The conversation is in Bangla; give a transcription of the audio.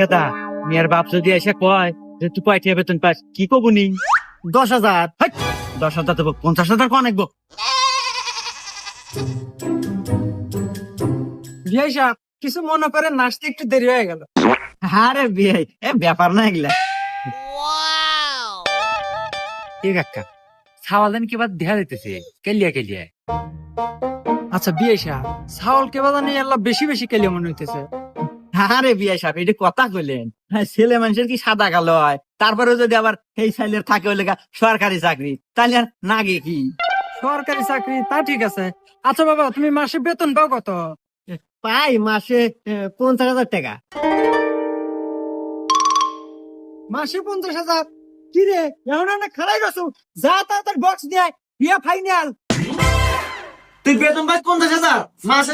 কথা মেয়ের বাপ যদি এসে কয় যে তুই কয়টা বেতন পাস কি কবুনি? 10,000। 10,000 দেবো, 50,000 কোন একবো? বিয়াই সাহেব কিছু মনে করেন, নাচতে একটু দেরি হয়ে গেল। আরে বিয়ে এ ব্যাপার না এগুলা। ঠিক কাকা সাওয়ালেন কি বাদ দেখা দিতেছে কেলিয়া কেলিয়া। আচ্ছা বিয়াই সাহেব, ছাগল কে বাজানি আল্লাহ বেশি বেশি কেলিয়ে মনে হইতেছে। আরে বিয়ে সাহেব এটা কথা কইলেন, হ্যাঁ, ছেলে মানুষের কি সাদা কালো হয়? তারপরে যদি আবার এই ছেলের থাকে হইলে সরকারি চাকরি, তাহলে আর নাগে কি? সরকারি চাকরি তা ঠিক আছে। আচ্ছা বাবা, তুমি মাসে বেতন পাও কত? পাই মাসে 50,000 টাকা। মাসে 50,000? কি রে, এখন না খারাই গেছো? যা তাড়াতাড়ি বক্স নিয়ে আয়, বিয়া ফাইনাল। তুই বেতন পাস 50,000, মাসে